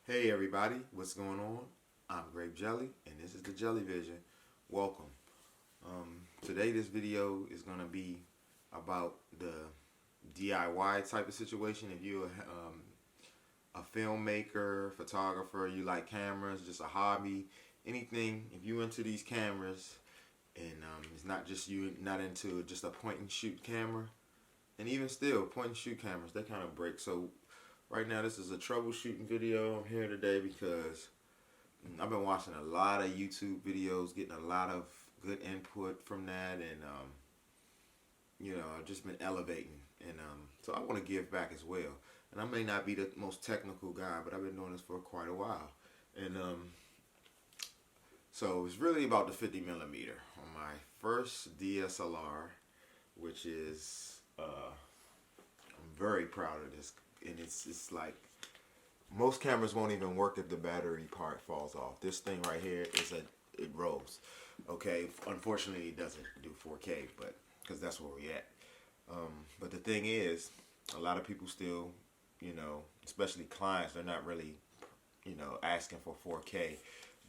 Hey everybody, what's going on? I'm Grape Jelly, and this is the Jelly Vision. Welcome. Today this video is going to be about the DIY type of situation. If you're a filmmaker, photographer, you like cameras, just a hobby, anything, if you're into these cameras, and it's not just you, not into just a point and shoot camera, and even still, point and shoot cameras, they kind of break. So right now, this is a troubleshooting video. I'm here today because I've been watching a lot of YouTube videos, getting a lot of good input from that, and I've just been elevating, and so I want to give back as well. And I may not be the most technical guy, but I've been doing this for quite a while, and so it's really about the 50 millimeter on my first DSLR, which is I'm very proud of this, and it's like most cameras won't even work if the battery part falls off. This thing right here it rolls. Okay, unfortunately it doesn't do 4K, but because that's where we're at. But the thing is, a lot of people still, especially clients, they're not really, asking for 4K.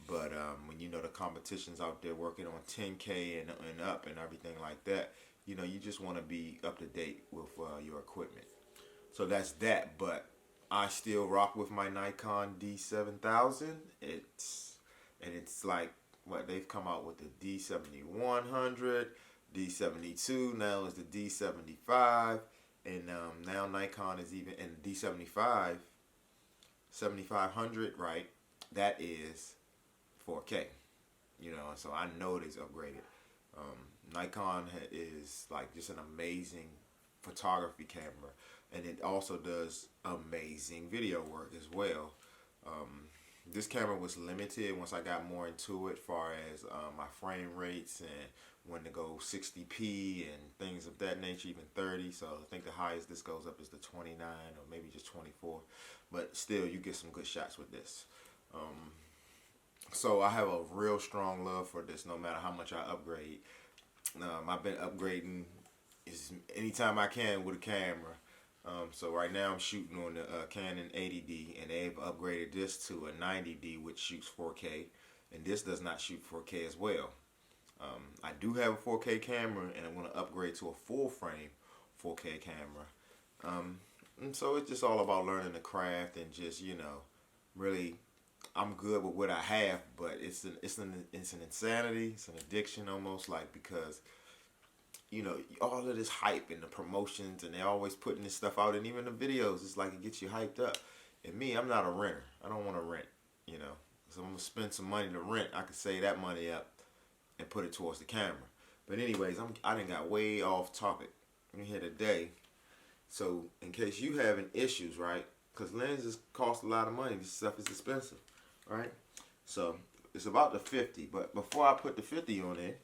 But when the competition's out there working on 10K and up and everything like that, you just want to be up to date with your equipment. So that's that. But I still rock with my Nikon D7000. It's like what they've come out with the D7100, D72. Now is the D75, and now Nikon is even in D75, 7500, right? That is 4K. So I know it is upgraded. Nikon is like just an amazing photography camera, and it also does amazing video work as well. This camera was limited once I got more into it, far as my frame rates and when to go 60p and things of that nature, even 30. So I think the highest this goes up is the 29 or maybe just 24, but still you get some good shots with this. So I have a real strong love for this, no matter how much I upgrade. I've been upgrading anytime I can with a camera. So right now I'm shooting on the Canon 80D, and they've upgraded this to a 90D, which shoots 4K, and this does not shoot 4K as well. I do have a 4K camera, and I'm going to upgrade to a full frame 4K camera. And so it's just all about learning the craft, and just really, I'm good with what I have, but it's an insanity, it's an addiction almost, like, because all of this hype and the promotions, and they're always putting this stuff out, and even the videos, it's like it gets you hyped up. And me, I'm not a renter. I don't want to rent, So I'm going to spend some money to rent. I could save that money up and put it towards the camera. But anyways, I done got way off topic. I'm here today. So in case you having issues, right? Because lenses cost a lot of money. This stuff is expensive, right? So it's about the 50. But before I put the 50 on it,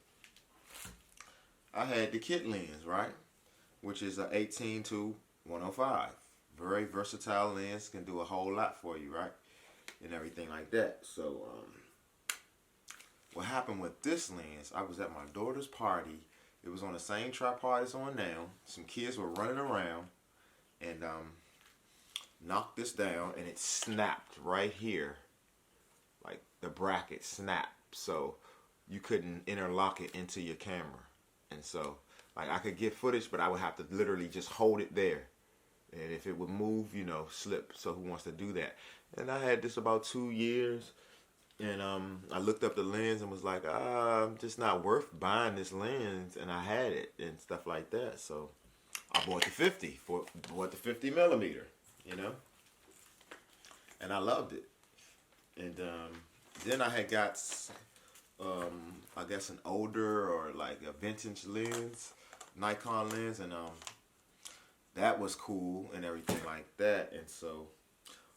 I had the kit lens, right? Which is a 18-105. Very versatile lens, can do a whole lot for you, right? And everything like that. So, what happened with this lens, I was at my daughter's party. It was on the same tripod it's on now. Some kids were running around and knocked this down, and it snapped right here. Like the bracket snapped. So, you couldn't interlock it into your camera. And so, like, I could get footage, but I would have to literally just hold it there. And if it would move, slip. So who wants to do that? And I had this about 2 years. And I looked up the lens and was like, I'm just not worth buying this lens. And I had it and stuff like that. So I bought the 50 millimeter, And I loved it. And then I had got I guess an older, or like a vintage lens, Nikon lens, and that was cool and everything like that. And so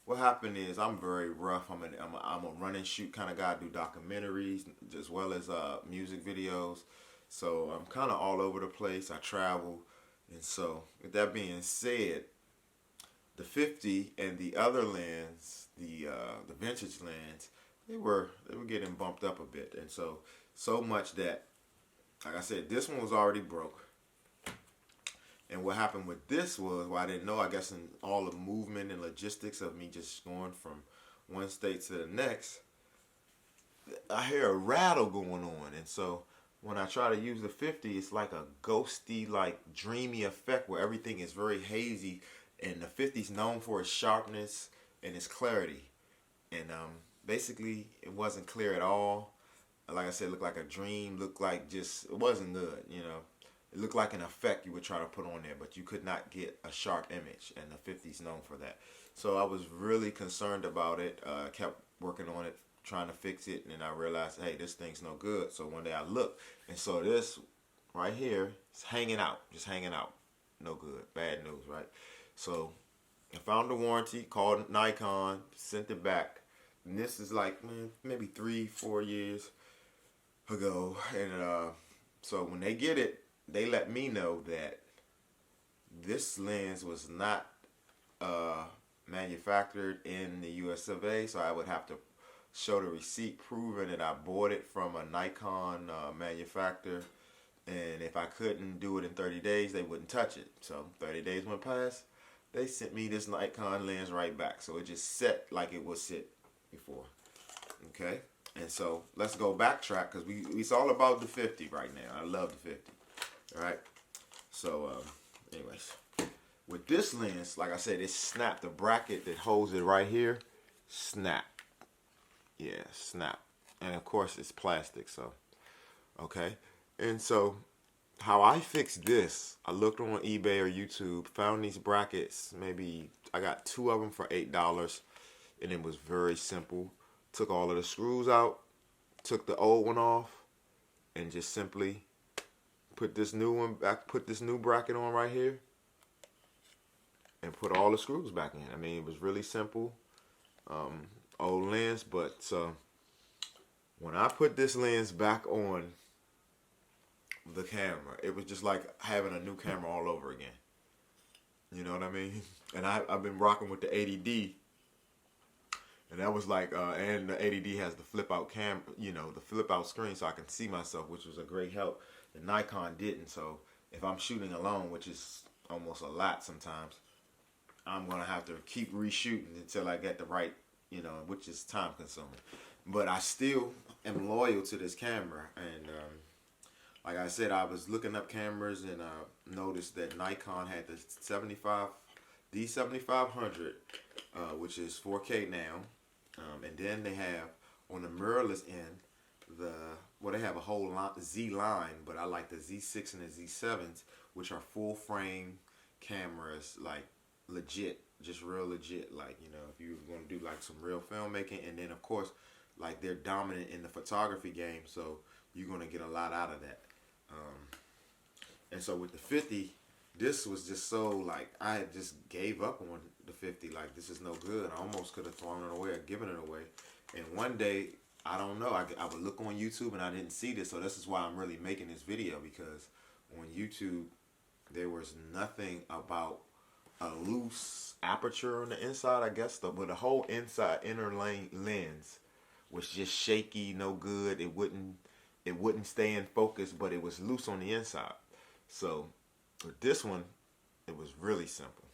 what happened is, I'm very rough. I'm a run and shoot kind of guy. I do documentaries as well as music videos. So I'm kind of all over the place. I travel. And so with that being said, the 50 and the other lens, the vintage lens, they were getting bumped up a bit. And so much that, like I said, this one was already broke. And what happened with this was, well, I didn't know, I guess, in all the movement and logistics of me just going from one state to the next, I hear a rattle going on. And so when I try to use the 50, it's like a ghosty, like dreamy effect where everything is very hazy. And the 50 is known for its sharpness and its clarity. And basically, it wasn't clear at all. Like I said, it looked like a dream. Looked like just, it wasn't good, you know. It looked like an effect you would try to put on there, but you could not get a sharp image, and the 50 is known for that. So I was really concerned about it. Kept working on it, trying to fix it, and then I realized, hey, this thing's no good. So one day I looked, and so this right here is hanging out, just hanging out. No good, bad news, right? So I found the warranty, called Nikon, sent it back. And this is like maybe 3-4 years ago. And so when they get it, they let me know that this lens was not manufactured in the US of A. So I would have to show the receipt proving that I bought it from a Nikon manufacturer. And if I couldn't do it in 30 days, they wouldn't touch it. So 30 days went past. They sent me this Nikon lens right back. So it just set like it was set before. Okay? And so let's go backtrack because it's all about the 50 right now. I love the 50. All right? So, anyways. With this lens, like I said, it snapped. The bracket that holds it right here, snap. Yeah, snap. And of course, it's plastic. So, okay? And so how I fixed this, I looked on eBay or YouTube, found these brackets. Maybe I got 2 of them for $8, and it was very simple. Took all of the screws out, took the old one off, and just simply put this new one back, put this new bracket on right here, and put all the screws back in. I mean, it was really simple. Old lens, but when I put this lens back on the camera, it was just like having a new camera all over again. You know what I mean? And I've been rocking with the 80D, and that was like, and the 80D has the flip out cam, you know, the flip out screen, so I can see myself, which was a great help. The Nikon didn't, so if I'm shooting alone, which is almost a lot sometimes, I'm gonna have to keep reshooting until I get the right, you know, which is time consuming. But I still am loyal to this camera, and like I said, I was looking up cameras and noticed that Nikon had the D7500, which is 4K now, and then they have on the mirrorless end they have a whole Z line, but I like the Z6 and the Z7s, which are full frame cameras, like legit, just real legit. Like, you know, if you're going to do like some real filmmaking, and then of course, like they're dominant in the photography game, so you're going to get a lot out of that. And so with the 50, this was just so like, I had just gave up on the 50. Like, this is no good. I almost could have thrown it away or given it away. And one day, I don't know, I would look on YouTube and I didn't see this. So this is why I'm really making this video, because on YouTube, there was nothing about a loose aperture on the inside, I guess. But the whole inner lens was just shaky, no good. It wouldn't stay in focus, but it was loose on the inside. So with this one, it was really simple.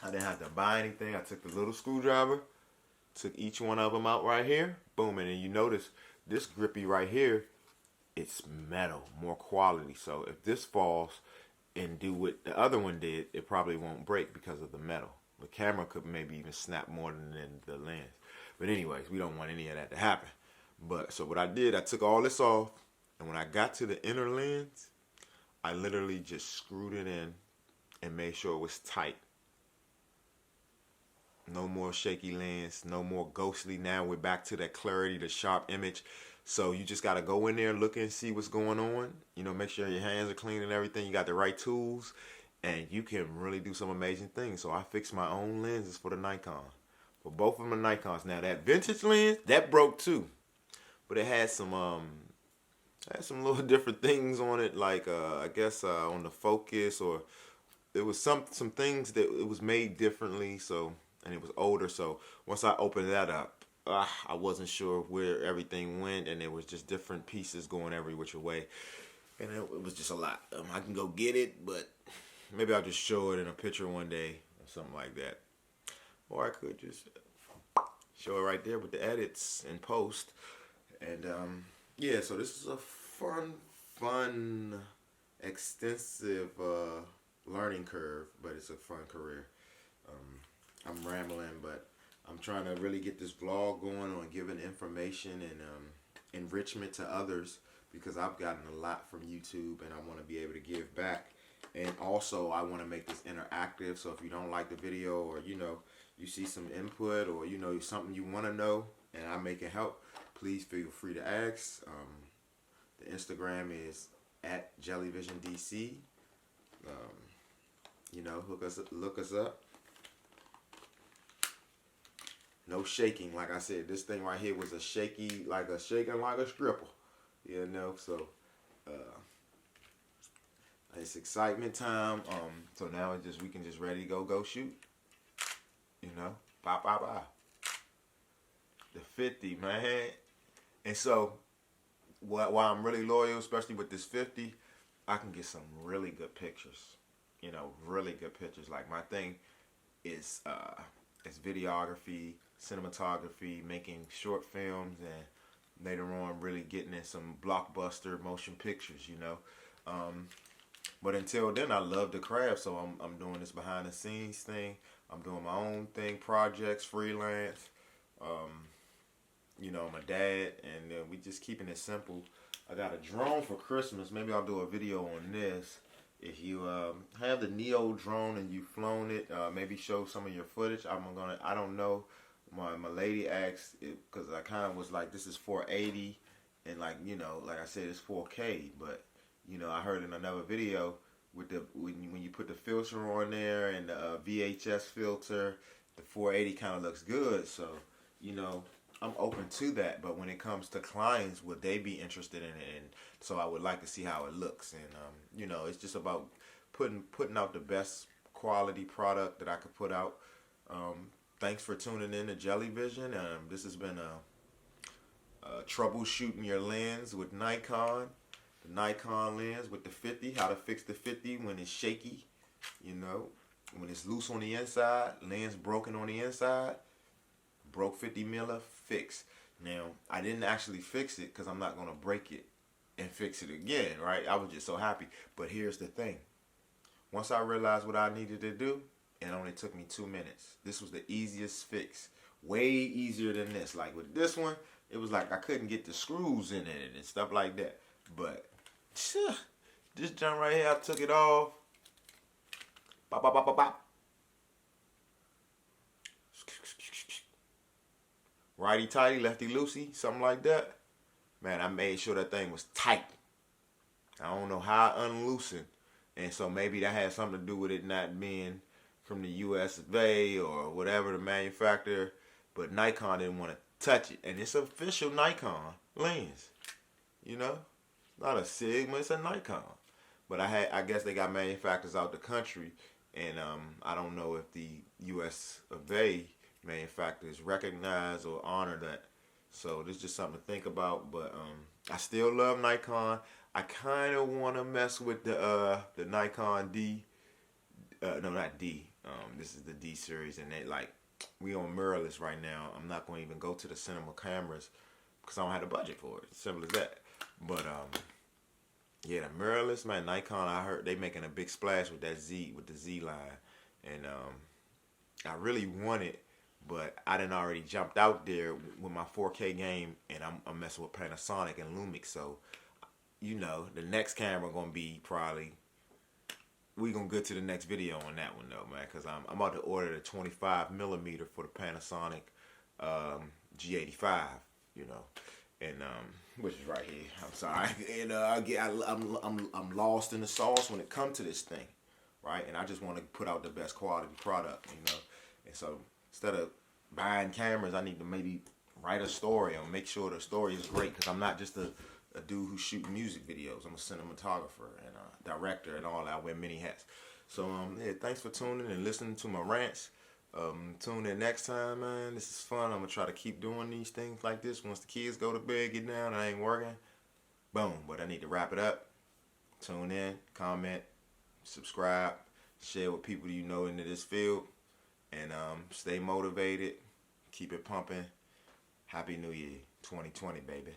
I didn't have to buy anything. I took the little screwdriver, took each one of them out right here, boom, and then you notice this grippy right here, it's metal, more quality. So if this falls and do what the other one did, it probably won't break because of the metal. The camera could maybe even snap more than the lens. But anyways, we don't want any of that to happen. But so what I did, I took all this off, and when I got to the inner lens, I literally just screwed it in and made sure it was tight. No more shaky lens, no more ghostly. Now we're back to that clarity, the sharp image. So you just got to go in there, look and see what's going on. You know, make sure your hands are clean and everything. You got the right tools, and you can really do some amazing things. So I fixed my own lenses for the Nikon. For both of them are Nikons. Now that vintage lens, that broke too. But it had some little different things on it, like I guess on the focus, or there was some things that it was made differently. So, and it was older. So once I opened that up, I wasn't sure where everything went, and there was just different pieces going every which way, and it was just a lot. I can go get it, but maybe I'll just show it in a picture one day or something like that, or I could just Show it right there with the edits and post. And yeah, so this is a fun, extensive learning curve, but it's a fun career. I'm rambling, but I'm trying to really get this vlog going on giving information and enrichment to others, because I've gotten a lot from YouTube and I want to be able to give back. And also I want to make this interactive, so if you don't like the video, or you know, you see some input, or you know, something you want to know and I make it help, please feel free to ask. The Instagram is at JellyVisionDC. You know, look us up. No shaking, like I said, this thing right here was a shaking like a stripper, you know. So it's excitement time. So now it's just, we can just ready to go shoot, you know. Bye. The 50, man. And so while I'm really loyal, especially with this 50, I can get some really good pictures, you know, really good pictures. Like, my thing is videography, cinematography, making short films, and later on really getting in some blockbuster motion pictures, you know. But until then, I love the craft, so I'm doing this behind the scenes thing. I'm doing my own thing, projects, freelance. You know, my dad, and we just keeping it simple. I got a drone for Christmas. Maybe I'll do a video on this. If you have the Neo drone and you've flown it, maybe show some of your footage. I don't know. My lady asked, because I kind of was like, this is 480, and like, you know, like I said, it's 4K. But you know, I heard in another video with the when you put the filter on there and the VHS filter, the 480 kind of looks good. So you know, I'm open to that. But when it comes to clients, would they be interested in it? And so I would like to see how it looks. And you know, it's just about putting out the best quality product that I could put out. Thanks for tuning in to Jelly Vision. This has been troubleshooting your lens with Nikon. The Nikon lens with the 50. How to fix the 50 when it's shaky. You know, when it's loose on the inside, lens broken on the inside. Broke 50 miller, fix. Now, I didn't actually fix it because I'm not going to break it and fix it again, right? I was just so happy. But here's the thing. Once I realized what I needed to do, it only took me 2 minutes. This was the easiest fix. Way easier than this. Like with this one, it was like I couldn't get the screws in it and stuff like that. But this junk right here, I took it off. Bop, bop, bop, bop, bop. Righty tighty, lefty loosey, something like that. Man, I made sure that thing was tight. I don't know how I unloosened. And so maybe that had something to do with it not being from the US of A or whatever the manufacturer. But Nikon didn't want to touch it. And it's an official Nikon lens. You know? Not a Sigma, it's a Nikon. But I guess they got manufacturers out the country. And I don't know if the US of A manufacturers recognize or honor that. So this is just something to think about. But I still love Nikon. I kind of want to mess with the Nikon D. No, not D. This is the D series, and they like, we on mirrorless right now. I'm not going to even go to the cinema cameras because I don't have the budget for it. Simple as that. But yeah, the mirrorless, man, Nikon, I heard they making a big splash with that Z, with the Z line, and I really want it, but I done already jumped out there with my 4K game, and I'm messing with Panasonic and Lumix. So you know, the next camera gonna be probably, we gonna get to the next video on that one though, man, because I'm about to order the 25mm for the Panasonic G85, you know, and which is right here. I'm sorry, and I'm lost in the sauce when it comes to this thing, right? And I just want to put out the best quality product, you know. And so instead of buying cameras, I need to maybe write a story and make sure the story is great, because I'm not just a dude who shoots music videos. I'm a cinematographer and a director and all that. I wear many hats. So yeah, thanks for tuning and listening to my rants. Tune in next time, man. This is fun. I'm gonna try to keep doing these things like this. Once the kids go to bed, get down, I ain't working. Boom. But I need to wrap it up. Tune in, comment, subscribe, share with people you know into this field, and stay motivated. Keep it pumping. Happy New Year, 2020, baby.